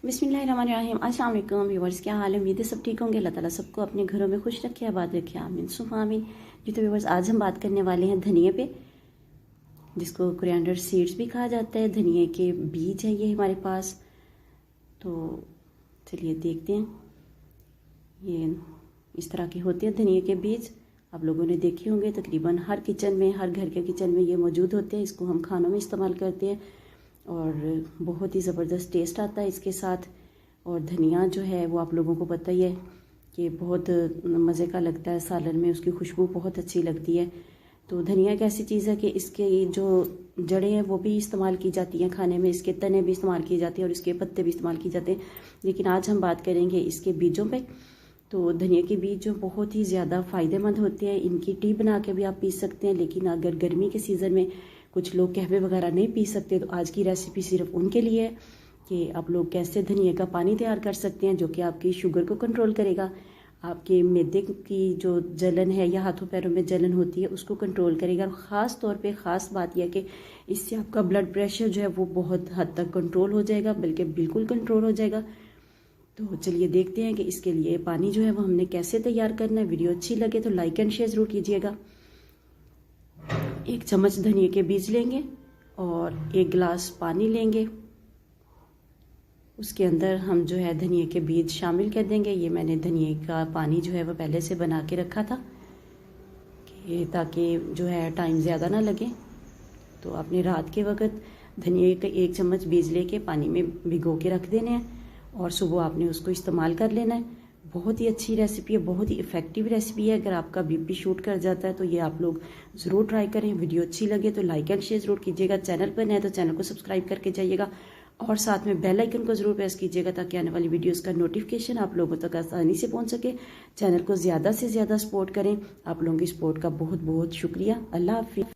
बिस्मिल्लाहिर्रहमानिर्रहीम। अस्सलाम वालेकुम व्यूअर्स, क्या हाल है? उम्मीद है सब ठीक होंगे। अल्लाह ताला सबको अपने घरों में खुश रखे, आबाद रखे, आमीन सुम्मा आमीन। जी तो व्यूअर्स, आज हम बात करने वाले हैं धनिए पे, जिसको कोरिएंडर सीड्स भी कहा जाता है। धनिए के बीज है ये हमारे पास। तो चलिए देखते हैं। ये इस तरह के होते हैं धनिए के बीज। आप लोगों ने देखे होंगे, तकरीबन हर किचन में, हर घर के किचन में ये मौजूद होते हैं। इसको हम खानों में इस्तेमाल करते हैं और बहुत ही ज़बरदस्त टेस्ट आता है इसके साथ। और धनिया जो है वो आप लोगों को पता ही है कि बहुत मज़े का लगता है सालन में, उसकी खुशबू बहुत अच्छी लगती है। तो धनिया एक ऐसी चीज़ है कि इसके जो जड़ें हैं वो भी इस्तेमाल की जाती हैं खाने में, इसके तने भी इस्तेमाल किए जाते हैं और इसके पत्ते भी इस्तेमाल किए जाते हैं। लेकिन आज हम बात करेंगे इसके बीजों पे। तो धनिया के बीज जो बहुत ही ज़्यादा फ़ायदेमंद होते हैं, इनकी टी बना के भी आप पी सकते हैं। लेकिन अगर गर्मी के सीज़न में कुछ लोग कहवे वगैरह नहीं पी सकते, तो आज की रेसिपी सिर्फ उनके लिए है कि आप लोग कैसे धनिया का पानी तैयार कर सकते हैं, जो कि आपकी शुगर को कंट्रोल करेगा, आपके मैदे की जो जलन है या हाथों पैरों में जलन होती है उसको कंट्रोल करेगा। और ख़ास तौर पे ख़ास बात यह कि इससे आपका ब्लड प्रेशर जो है वो बहुत हद तक कंट्रोल हो जाएगा, बल्कि बिल्कुल कंट्रोल हो जाएगा। तो चलिए देखते हैं कि इसके लिए पानी जो है वो हमने कैसे तैयार करना है। वीडियो अच्छी लगे तो लाइक एंड शेयर ज़रूर कीजिएगा। 1 चम्मच धनिया के बीज लेंगे और 1 गिलास पानी लेंगे। उसके अंदर हम जो है धनिया के बीज शामिल कर देंगे। ये मैंने धनिया का पानी जो है वो पहले से बना के रखा था कि ताकि जो है टाइम ज़्यादा ना लगे। तो आपने रात के वक्त धनिया का 1 चम्मच बीज लेके पानी में भिगो के रख देने हैं और सुबह आपने उसको इस्तेमाल कर लेना है। बहुत ही अच्छी रेसिपी है, बहुत ही इफ़ेक्टिव रेसिपी है। अगर आपका बीपी शूट कर जाता है तो ये आप लोग ज़रूर ट्राई करें। वीडियो अच्छी लगे तो लाइक एंड शेयर ज़रूर कीजिएगा। चैनल पर नए तो चैनल को सब्सक्राइब करके जाइएगा और साथ में बेल आइकन को ज़रूर प्रेस कीजिएगा ताकि आने वाली वीडियोस का नोटिफिकेशन आप लोगों तक आसानी से पहुंच सके। चैनल को ज़्यादा से ज़्यादा सपोर्ट करें। आप लोगों की सपोर्ट का बहुत बहुत शुक्रिया। अल्लाह हाफिज़।